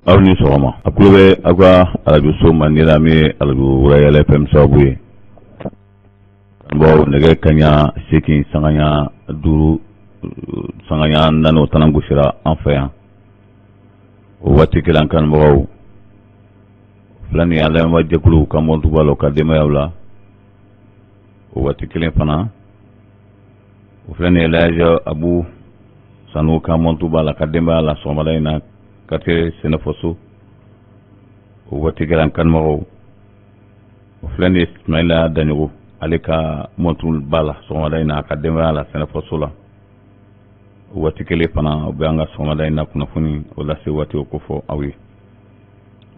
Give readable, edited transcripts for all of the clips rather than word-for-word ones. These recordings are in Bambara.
aw ni sɔgɔma a kulo bɛ aw ka radio so mandi la min ye radio Wurayɛlɛ FM sababu ye bon nɛgɛ kaɲa 8 sangaɲa 5 sangaɲa 4 o tana gosira an fɛ yan o waati kelen kanubagaw filani ya lamɛnba jɛkulu ka mɔntuba la ka denbayaw la o waati kelen fana o filani Elhaji Abu Sanu ka mɔntuba la ka denbaya la sɔgɔmada in na quartier Senefosso o waati kelen kanubagaw o filani Ismaila Daɲogo ale ka mɔntuba la sɔgɔmada in na ka denbaya la Senefosso la o waati kelen fana o bɛ an ka sɔgɔmada in na kunnafoni o lase waati o ko fɔ aw ye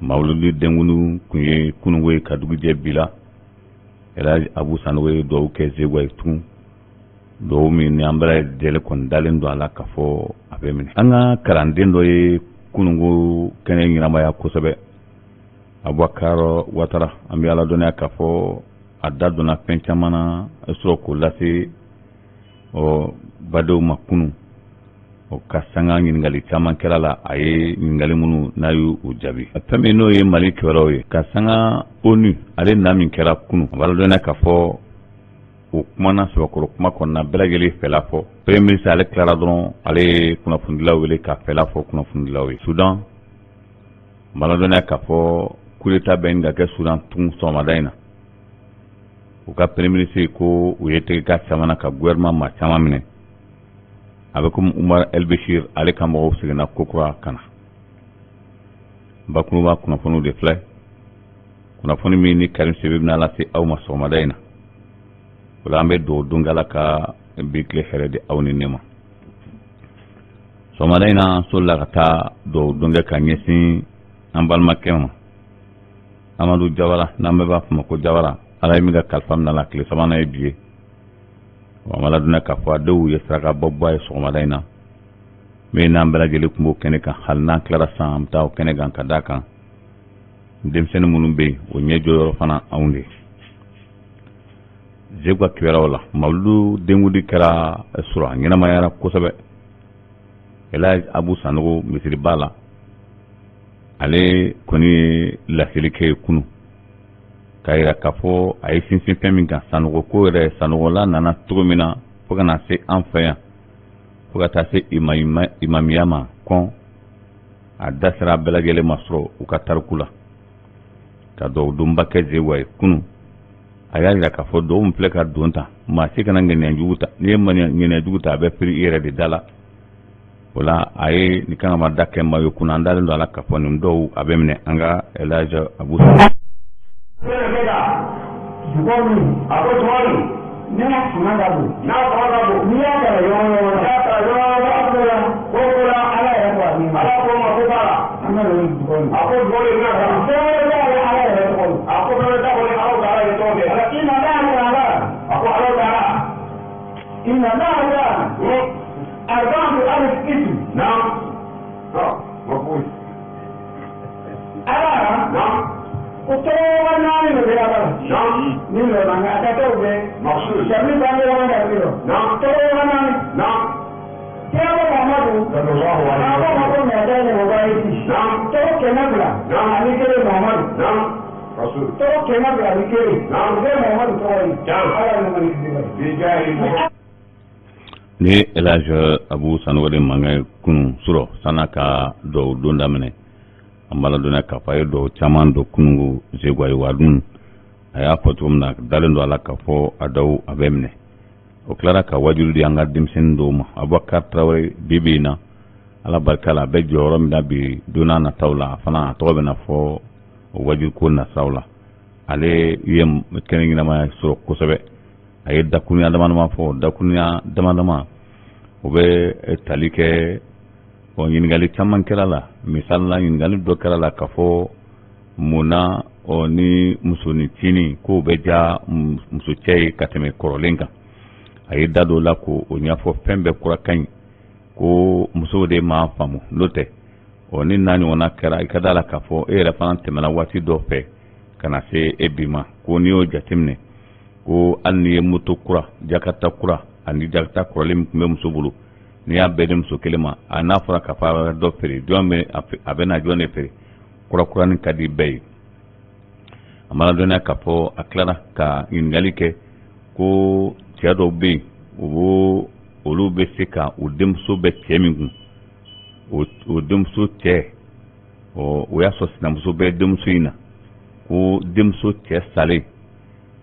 Mawuludi denkunu kun ye kunungo ye ka dugujɛ bila Elhaji Abu Sanu ye duwawu kɛ Zegwa ye tun duwawu min ni an bɛɛ lajɛlen kɔni dalen don a la k'a fɔ a bɛ minɛ an ka kalanden dɔ ye kunungo kɛnɛ ɲɛnamaya kosɛbɛ Abubakar Watara an bɛ Ala dɔnniya k'a fɔ a da donna fɛn caman na a sɔrɔ k'o lase badenw ma kunun o ka sanga ɲininkali caman kɛra la a ye ɲininkali minnu n'a y'u jaabi fɛn min n'o ye Mali kibaruyaw ye ka sanga ONU ale na min kɛra kunun a b'a dɔnniya k'a fɔ o kumana sɛbɛkɔrɔ kuma kɔnɔna bɛɛ lajɛlen fɛla fɔ premier ministre ale tilara dɔrɔn ale ye kunnafonidilaw wele ka fɛla fɔ kunnafonidilaw ye Sudan a b'a dɔnniya k'a fɔ coup d'état bɛ ɲini ka kɛ Sudan tun sɔgɔmada in na u ka premier ministre ko u ye tɛgɛ ka caman ka gouvernement maa caman minɛ a bɛ komi Umar El-Bashir ale ka mɔgɔw seginna ko kura ka na bakuruba kunnafoniw de filɛ kunnafoni min ni Karim Sebe bɛna lase aw ma sɔgɔmada in na o la an bɛ dugawu don kɛ Ala ka bi tile hɛrɛ di aw ni ne ma sɔgɔmada in na an solila ka taa dugawu don kɛ ka ɲɛsin an balimakɛ ma Amadu Jawara n'an bɛɛ b'a fɔ ma ko Jawara Ala ye min ka kalifa minɛ a la tile sabanan ye bi ye an b'a ladɔnniya k'a fɔ a dɔw ye saraka bɔba ye sɔgɔmada in na min n'an bɛɛ lajɛlen tun b'o kɛnɛ kan hali n'an tilara san an bɛ taa o kɛnɛ kan ka d'a kan denmisɛnnin minnu bɛ yen o ɲɛ jɔyɔrɔ fana anw de Zegwa kibaruyaw la Mawuludu denkudi kɛra sɔrɔ a ɲɛnamayara kosɛbɛ Elhaji Abu Sanogo misiriba la ale kɔni ye laseli kɛ kunun k'a jira k'a fɔ a ye sinsin fɛn min kan Sanogo ko yɛrɛ Sanogola nana cogo min na fo ka na se an fɛ yan fo ka taa se imamiya ma kɔn a da sera bɛɛ lajɛlen ma sɔrɔ u ka tariku la ka duwawu donba kɛ Zegwa ye kunun a y'a jira k'a fɔ duwawu min filɛ ka don ta maa si kana ŋaniyajugu ta n'i ye ŋaniyajugu ta a bɛ piri i yɛrɛ de da la o la a ye nin kan ka ma da kɛ maa ye kunun an dalen don a la k'a fɔ nin dɔw a bɛ minɛ an ka Elhaji Abu Jugoni, ako jugoni, nina kumanda bu, na kumanda bu, niya kala yono, kokola ala ya kwa ni, ala ko ma ko bala, ana lo jugoni, ako jugoni na kala, ala ya ko, ako bala ta ko ala kala ya to be, ala inna la ala, ako ala kala, inna la ala, arba'u alif ism, naam, mafhum, ala, Utoa nani lo vea bala. Naam. Ni lo manga atato be. Maksud. Shamli bande wana ndilo. Naam. Utoa nani. Naam. Kaya Muhammadu. Sallallahu alaihi wasallam. Apa maksud mengatakan mubaiti. Naam. Utoa kenabla. Naam. Alikere Muhammadu. Naam. Rasul. Utoa kenabla alikere. Naam. Utoa Muhammadu kawai. Naam. Ala ni mali bijahi. Ni Elhaji Abu Sanogo de manga kunu suro sanaka do donda mene. An b'a ladɔnniya k'a fɔ a ye dɔw caman don kunungo Zegwa ye wa dun a y'a fɔ cogo min na dalen don a la k'a fɔ a dɔw a bɛ minɛ o tilara ka wajulu di an ka denmisɛnnin dɔw ma Abubakar Tarawele bi bi in na Ala barika la a bɛ jɔyɔrɔ min na bi don n'a nataw la fana a tɔgɔ bɛ na fɔ o wajulu ko nasiraw la ale ye kɛnɛ ɲɛnamaya sɔrɔ kosɛbɛ a ye dakurunya damadama fɔ dakurunya damadama o bɛ tali kɛ ɲininkali caman kɛra la misali la ɲininkali dɔ kɛra la k'a fɔ munna ni musonintinin k'o bɛ ja muso cɛ ye ka tɛmɛ kɔrɔlen kan a ye da dɔ la k'o ɲɛfɔ fɛn bɛɛ kura ka ɲi ko musow de m'a faamu n'o tɛ ni n'a ɲɔgɔnna kɛra i ka da la k'a fɔ e yɛrɛ fana tɛmɛna waati dɔ fɛ ka na se e bi ma ko n'i y'o jateminɛ ko hali n'i ye moto kura jakata kura ani jakata kɔrɔlen min tun bɛ muso bolo ni y'a bɛɛ di muso kelen ma a n'a fɔra k'a fɔ a bɛ dɔ feere jɔn bɛ a bɛ na jɔn de feere kurakurani ka di bɛɛ ye a mana dɔnniya k'a fɔ a tilara ka ɲininkali kɛ ko cɛ dɔw bɛ yen olu bɛ se ka o denmuso bɛ cɛ min kun o denmuso cɛ o y'a sɔrɔ sinamuso bɛ denmuso in na ko denmuso cɛ salen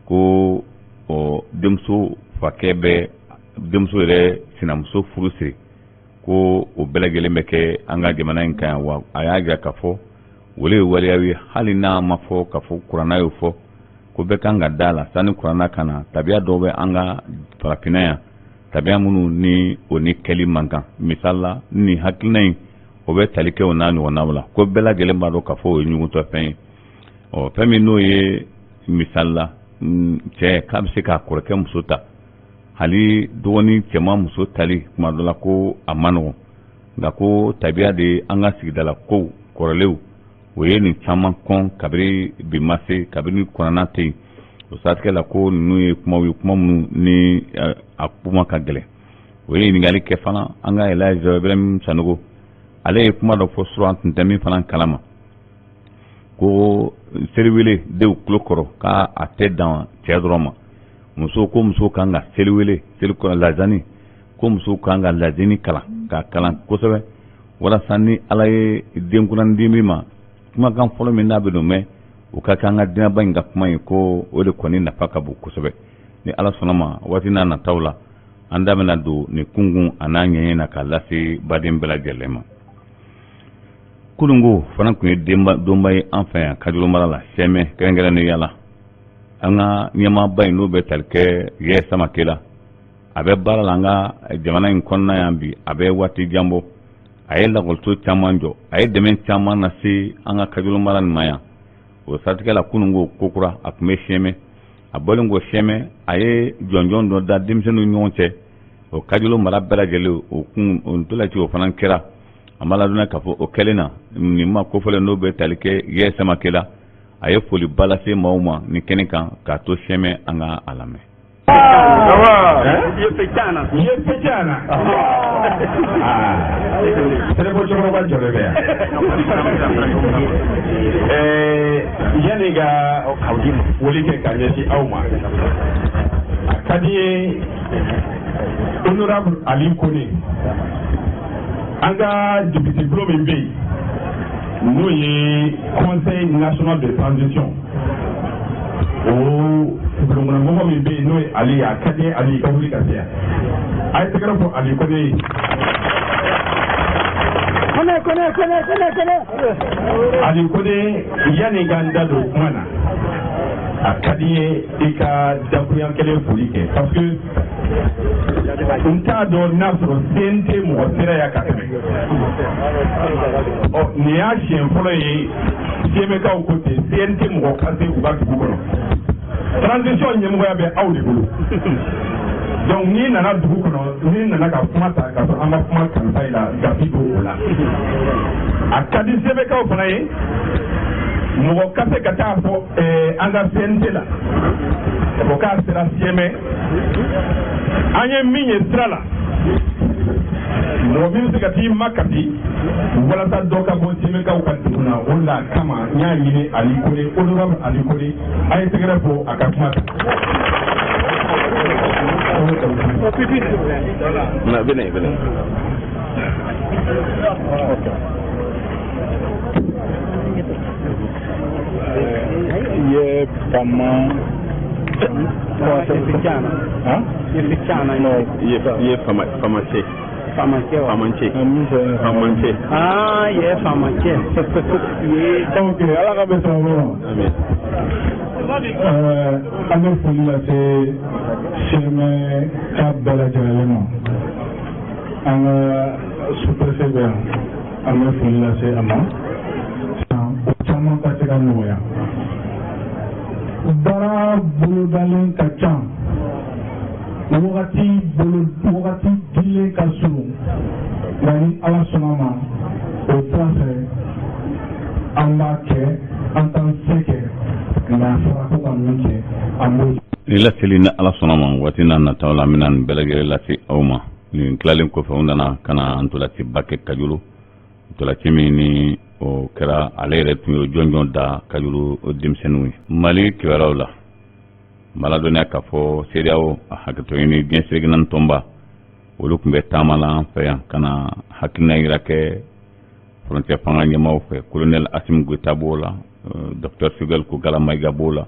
ko denmuso fakɛ bɛ denmuso yɛrɛ sinamuso furu siri ko o bɛɛ lajɛlen bɛ kɛ an ka jamana in kan wa a y'a jira k'a fɔ wale ye waleya ye hali n'a ma fɔ k'a fɔ kuranna y'o fɔ ko bɛɛ kan ka da la sani kuranna ka na tabiya dɔw bɛ an ka farafinna yan tabiya minnu ni o ni kɛli man kan misali la ni hakilina in o bɛ tali kɛ o n'a ɲɔgɔnnaw la ko bɛɛ lajɛlen b'a dɔn k'a fɔ o ye ɲugutɔ fɛn ye fɛn min n'o ye misali la cɛ k'a bɛ se k'a kɔrɔkɛ muso ta hali dɔgɔnin cɛman muso tali kuma dɔ la ko a ma nɔgɔn nka ko tabiya de an ka sigidala kow kɔrɔlenw o ye nin caman kɔn kabiri bi ma se kabiri kuranna tɛ yen o siratigɛ la ko ninnu ye kumaw ye kuma minnu ni a kuma ka gɛlɛn o ye ɲininkali kɛ fana an ka Elhaji Ibrahim Sanogo ale ye kuma dɔ fɔ sura tun tɛ min fana kalama ko seliwele denw tulo kɔrɔ k'a tɛ dan cɛ dɔrɔn ma ko muso kan ka seliwele lazani ko muso kan ka lazini kalan ka kalan kosɛbɛ walasa ni ala ye denkurandi min ma kumakan fɔlɔ min n'a bɛ don mɛn o ka kan ka diɲɛba in ka kuma ye ko o de kɔni nafa ka bon kosɛbɛ ni ala sɔnna ma waati n'a nataw la an da bɛna don nin kungun a n'a ɲɛɲɛ na k'a lase baden bɛɛ lajɛlen ma kunungo fana tun ye donba ye an fɛ yan Kajuru mara la Sɛmɛ kɛrɛnkɛrɛnnenya la an ka ɲɛmaaba in n'o bɛ tali kɛ Yaya Samakɛ la a bɛ baara la an ka jamana in kɔnɔna yan bi a bɛ waati jan bɔ a ye lakɔliso caman jɔ a ye dɛmɛ caman lase an ka Kajuru mara nin ma yan o siratigɛ la kunungo kokura a tun bɛ Sɛmɛ a bɔlen ko Sɛmɛ a ye jɔnjɔn dɔ da denmisɛnninw ni ɲɔgɔn cɛ o Kajuru mara bɛɛ lajɛlen o ntolaci o fana kɛra a ma ladɔnniya k'a fɔ o kɛlen na nin ma kofɔlen n'o bɛ tali kɛ Yaya Samakɛ la a ye foli ba lase maaw ma nin kɛnɛ kan k'a to Sɛmɛ an ka a lamɛn. Yani ka woli kɛ ka ɲɛsin aw ma a ka di ye honorable Ali Kone an ka député bulon min bɛ yen n'o ye conseil national de transition o bulonmɔgɔ min bɛ yen n'o ye Ali a ka di ye Ali ka wuli ka se yan a ye tɛgɛrɛ fɔ Ali Kone ye. Ali Kone yanni ka n da don kuma na a ka di ye i ka dakuruyan kelen foli kɛ parce que n t'a dɔn n'a sɔrɔ CNT mɔgɔ sera yan ka tɛmɛ nin y'a siɲɛ fɔlɔ ye CMKaw ko ten CNT mɔgɔ ka se u ka dugu kɔnɔ transition ɲɛmɔgɔya bɛ aw de bolo donc n'i nana dugu kɔnɔ n'i nana ka kuma ta ka sɔrɔ an ka kuma kansa la gafi don o la a ka di CMKaw fana ye mɔgɔ ka se ka taa fɔ an ka CNT la o k'a sera Sɛmɛ an ye min ye sira la mɔgɔ min bɛ se ka t'i makasi walasa dɔ ka bɔ CMKaw ka dugu la o la kama n y'a ɲini Ali Kone honorable Ali Kone a ye tɛgɛrɛ fɔ a ka kuma kan. Ye fama ye famacɛ ye famacɛ donc ala ka bɛ sɔrɔ an bɛ foli lase Sɛmɛ ka bɛɛ lajɛlen ma an ka sous-préfet bɛ yan an bɛ foli lase a ma o caman ka se ka nɔgɔya baara bolodalen ka ca wagati dilen ka surun nka ni ala sɔnna ma o sira fɛ an b'a kɛ an t'an se kɛ nka a fɔra ko ka min kɛ an b'o. ni laseli ni ala sɔnna ma waati n'a nataw la an bɛna nin bɛɛ lajɛlen lase aw ma nin tilalen kɔfɛ u nana ka na ntolaciba kɛ Kajuru, ntolaci min ni o kɛra ale yɛrɛ tun ye jɔnjɔn da Kajuru denmisɛnninw ye. Mali kibaruyaw la mala dɔnniya k'a fɔ CEDEAO a hakɛto ɲini diɲɛ selekina tɔnba olu tun bɛ taama la an fɛ yan ka na hakilina yira kɛ frontière fanga ɲɛmaaw fɛ. Colonel Assimi Goïta b'o la, Dr Choguel Kokala Maïga b'o la,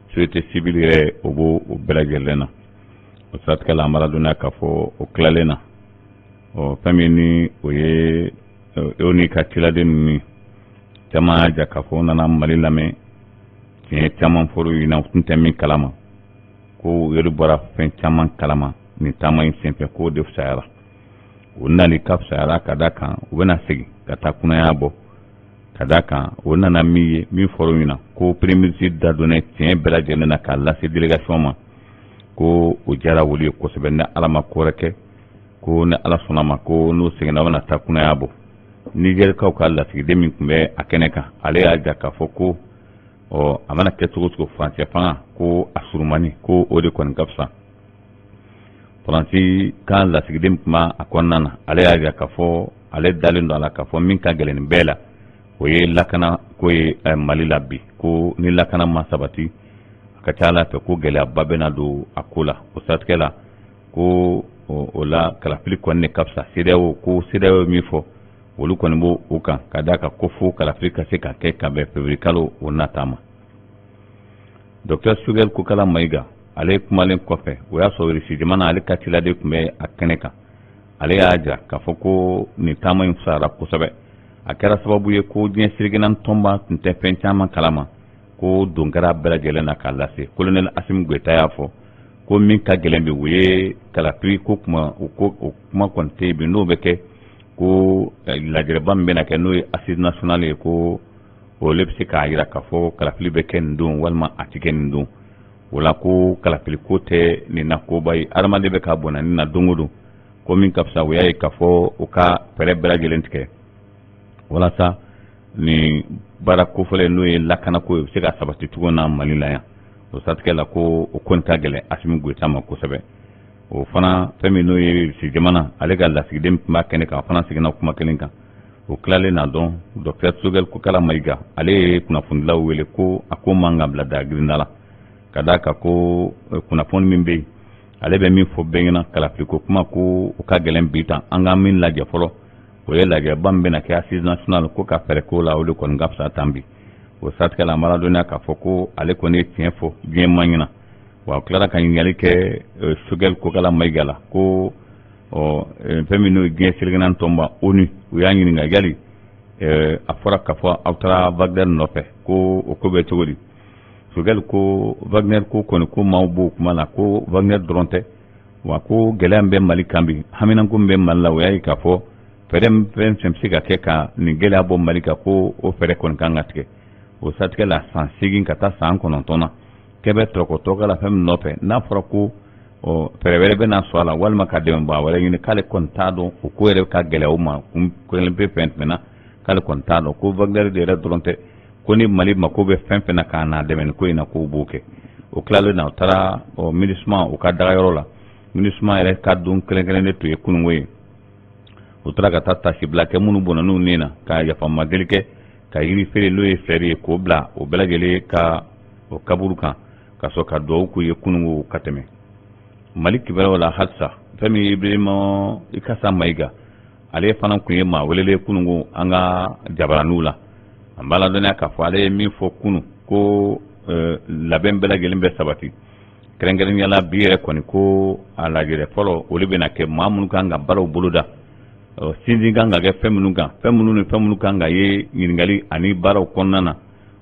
société civile yɛrɛ o b'o bɛɛ lajɛlen na. O siratigɛ la mala dɔnniya k'a fɔ o tilalen na fɛn min ni o ye ONU ka ciladen ninnu caman y'a ja k'a fɔ nana Mali lamɛn tiɲɛ caman fɔra u ɲɛna u tun tɛ min kalama ko yɛrɛ bɔra fɛn caman kalama nin taama in senfɛ k'o de fisayara. O nali ka fisayara ka da kan u bɛna segin ka taa kunnaya bɔ ka da kan o nana min ye min fɔra u ɲɛna ko premier ministre da donnɛ tiɲɛ bɛɛ lajɛlen na k'a lase délégation ma ko o diyara olu ye kosɛbɛ ni Ala ma ko wɛrɛ kɛ ko ni Ala sɔnna ma ko n'o seginna u bɛna taa kunnaya bɔ. Nigérikaw ka lasigiden min tun bɛ a kɛnɛ kan ale y'a ja k'a fɔ ko a mana kɛ cogo cogo faransɛ fanga ko a surumani ko o de kɔni ka fisa. Faransi ka lasigiden min tun b'a kɔnɔna na ale y'a ja k'a fɔ ale dalen don a la k'a fɔ min ka gɛlɛn nin bɛɛ la o ye lakana ko ye Mali la bi ko ni lakana ma sabati a ka ca Ala fɛ ko gɛlɛyaba bɛna don a ko la. O siratigɛ la ko o la kalafili kɔni de ka fisa CEDEAO ko CEDEAO ye min fɔ olu kɔni b'o o kan ka da ka ko fo kalafili ka se ka kɛ ka bɛn février kalo o nata ma. Dr Choguel Kokala Maïga ale kumalen kɔfɛ o y'a sɔrɔ Russie jamana ale ka ciladen tun bɛ a kɛnɛ kan ale y'a ja k'a fɔ ko nin taama in fisayara kosɛbɛ. A kɛra sababu ye ko diɲɛ selekina tɔnba tun tɛ fɛn caman kalama ko don kɛra bɛɛ lajɛlen na k'a lase. Colonel Assimi Goïta y'a fɔ ko min ka gɛlɛn bi o ye kalafili ko kuma o kuma kɔni tɛ yen bi n'o bɛ kɛ ko lajɛrɛba min bɛna kɛ n'o ye assise nationale ye ko olu bɛ se k'a jira k'a fɔ kalafili bɛ kɛ nin don walima a tɛ kɛ nin don. O la ko kalafili ko tɛ nin na koba ye adamaden bɛ ka bɔnna nin na don o don ko min ka fisa o y'a ye k'a fɔ u ka fɛɛrɛ bɛɛ lajɛlen tigɛ walasa nin baara kofɔlen n'o ye lakanako ye u bɛ se ka sabati cogo na Mali la yan. O siratigɛ la ko o kɔni ka gɛlɛn Assimi Goïta ma kosɛbɛ. O fana fɛn min n'o ye Russie jamana ale ka lasigiden tun b'a kɛnɛ kan fana seginna kuma kelen kan o tilalen na dɔn Dr Choguel Kokala Maïga ale ye kunnafonidilaw wele ko a ko man kan bila dagirinda la ka da kan ko kunnafoni min bɛ yen ale bɛ min fɔ bɛɛ ɲɛna kalafiliko kuma ko o ka gɛlɛn bi tan an ka min lajɛ fɔlɔ o ye lajɛba min bɛna kɛ assise nationale ko ka fɛɛrɛ k'o la o de kɔni ka fisa tan bi. O siratigɛ la mara dɔnniya k'a fɔ ko ale kɔni ye tiɲɛ fɔ diɲɛ ma ɲɛna wa tilara ka ɲininkali kɛ Choguel Kokala Maïga la ko fɛn min n'o ye diɲɛ selekina tɔnba ONU u y'a ɲininka yali a fɔra k'a fɔ aw taara Wagner nɔfɛ ko o ko bɛ cogo di. Choguel ko Wagner ko kɔni ko maaw b'o kuma la ko Wagner dɔrɔn tɛ wa ko gɛlɛya min bɛ Mali kan bi haminako min bɛ Mali la o y'a ye k'a fɔ fɛɛrɛ fɛn bɛ se ka kɛ ka nin gɛlɛya bɔ Mali kan ko o fɛɛrɛ kɔni kan ka tigɛ. O siratigɛ la san 8 ka taa san 9 na kɛ bɛ tɔgɔtɔgɔ la fɛn min nɔfɛ n'a fɔra ko fɛɛrɛ wɛrɛ bɛ na sɔrɔ a la walima ka dɛmɛbaa wɛrɛ ɲini k'ale kɔni t'a dɔn o ko yɛrɛ ka gɛlɛya o ma kun kelen pe fɛn tɛmɛna k'ale kɔni t'a dɔn ko Wagner de yɛrɛ dɔrɔn tɛ ko ni Mali mako bɛ fɛn fɛn na k'a n'a dɛmɛ nin ko in na k'o b'o kɛ. O tilalen na o taara MINUSMA o ka dagayɔrɔ la MINUSMA yɛrɛ ka don kelen-kelen de tun ye kunungo ye. O taara ka taa tasibila kɛ minnu bɔnna n'u nin na ka yafama deli kɛ ka yiri feere n'o ye fɛɛrɛ ye k'o bila o bɛɛ lajɛlen ka o kaburu kan ka sɔrɔ ka dugawu k'u ye kunungo ka tɛmɛ. Mali kibaruyaw la halisa fɛn min Ibrahima Ikasa Maïga ale fana tun ye maa welele kunungo an ka jabaraniw la. An b'a ladɔnniya k'a fɔ ale ye min fɔ kunu ko labɛn bɛɛ lajɛlen bɛ sabati kɛrɛnkɛrɛnnenya la bi yɛrɛ kɔni ko a lajɛrɛ fɔlɔ olu bɛna kɛ maa minnu kan ka baaraw boloda sinsin kan ka kɛ fɛn minnu kan fɛn minnu ni fɛn minnu kan ka ye ɲininkali ani baaraw kɔnɔna na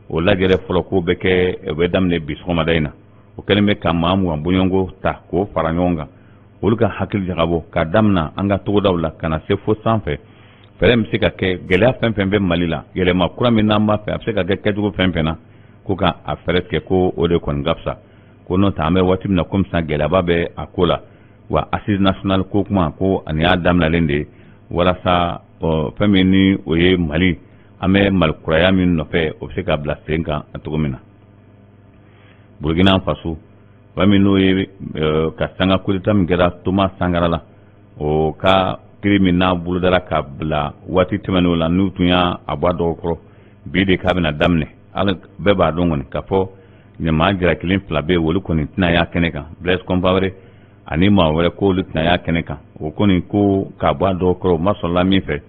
o lajɛrɛ fɔlɔ k'o bɛ kɛ o bɛ daminɛ bi sɔgɔmada in na o kɛlen bɛ ka maa mugan bɔɲɔgɔnko ta k'o fara ɲɔgɔn kan olu ka hakili jagabɔ ka daminɛ an ka togodaw la ka na se fo sanfɛ fɛɛrɛ bɛ se ka kɛ gɛlɛya fɛn fɛn bɛ Mali la yɛlɛma kura min n'an b'a fɛ a bɛ se ka kɛ kɛcogo fɛn fɛn na ko ka a fɛɛrɛ tigɛ ko o de kɔni ka fisa ko n'o tɛ an bɛ waati min na komi sisan gɛlɛyaba bɛ a ko la wa assise nationale ko kuma ko ani y'a daminɛlen de ye walasa fɛn min ni o ye Mali an bɛ Malikuraya min nɔfɛ o bɛ se ka bila sen kan cogo min na. Burkina Faso fɛn min n'o ye ka sanga coup d'État min kɛra Thomas Sankara la o ka kiri min n'a bolodala ka bila waati tɛmɛn'o la n'u tun y'a bɔ a dɔw kɔrɔ bi de k'a bɛna daminɛ hali bɛɛ b'a dɔn kɔni k'a fɔ ɲama jara kelen fila bɛ yen olu kɔni tɛna y'a kɛnɛ kan Blaise Compaoré ani maa wɛrɛ ko olu tɛna y'a kɛnɛ kan o kɔni ko k'a bɔ a dɔw kɔrɔ o ma sɔrɔla min fɛ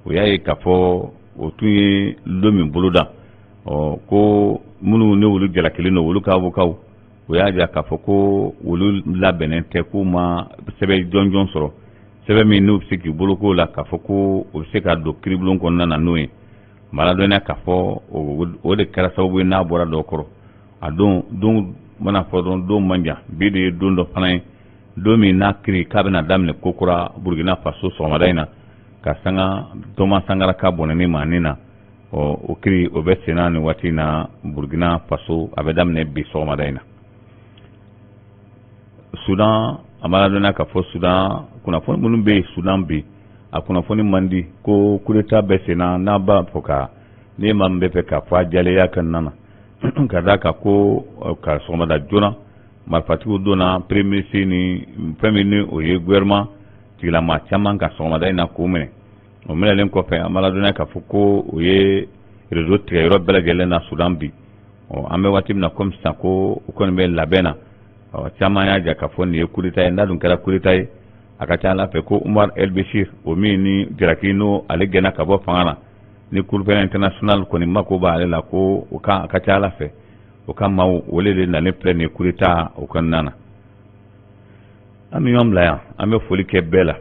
o y'a ye k'a fɔ o tun ye lo min boloda ko minnu ni olu jara kelen don olu ka avocat o y'a jira k'a fɔ ko olu labɛnnen tɛ k'u ma sɛbɛn jɔnjɔn sɔrɔ sɛbɛn min n'u bɛ se k'i bolo k'o la k'a fɔ ko o bɛ se ka don kiribulon kɔnɔna na n'o ye maladɔnniya k'a fɔ o de kɛra sababu ye n'a bɔra dɔw kɔrɔ a don mana fɔ dɔrɔn don man jan bi de ye don dɔ fana ye don min n'a kiri k'a bɛna daminɛ ko kura Burkina Faso sɔgɔmada in na ka sanga Thomas Sankara ka bɔnɛni ma nin na o kiri o bɛ senna nin waati in na Burkina Faso a bɛ daminɛ bi sɔgɔmada in na Sudan a b'a ladɔnniya k'a fɔ Sudan kunnafoni minnu bɛ yen Sudan bi a kunnafoni man di ko coup d'état bɛ senna n'a b'a fɔ ka ni maa min bɛ fɛ k'a fɔ a jɛlenya kɔnɔna na ka d'a kan ko ka sɔgɔmada joona marifatigiw donna premier ministre ni fɛn min ni o ye gouvernement tigilama caman ka sɔgɔmada in na k'o minɛ o minɛlen kɔfɛ a b'a ladɔnniya k'a fɔ ko o ye réseau tigɛ yɔrɔ bɛɛ lajɛlen na Sudan bi an bɛ waati min na komi sisan ko o kɔni bɛ labɛn na caman y'a jira k'a fɔ nin ye coup d'état ye n'a dun kɛra coup d'état ye a ka ca Ala fɛ ko Umar el-Bashir o min ni Jalaki n'o ale gɛnna ka bɔ fanga na ni Cour pénale internationale kɔni mako b'ale la ko o ka ca Ala fɛ o ka maaw olu de nalen filɛ nin ye coup d'état o kɔnɔna na an bɛ ɲɔgɔn bila yan an bɛ foli kɛ bɛɛ la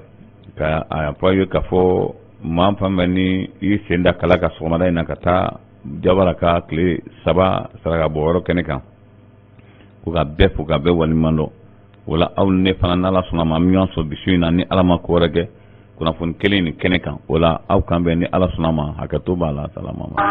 ka a fɔ aw ye k'a fɔ maa fɛn fɛn ni i sen da kala ka sɔgɔmada in na ka taa Jawara ka tile 3 saraka bɔ yɔrɔ kɛnɛ kan ko ka bɛɛ fo ka bɛɛ waleɲuman dɔn o la aw ni ne fana n'Ala sɔnna ma an bɛ ɲɔgɔn sɔrɔ bi su in na ni Ala ma ko wɛrɛ kɛ kunnafoni kelen nin kɛnɛ kan o la aw kan bɛn ni Ala sɔnna ma hakɛto b'a la salama ma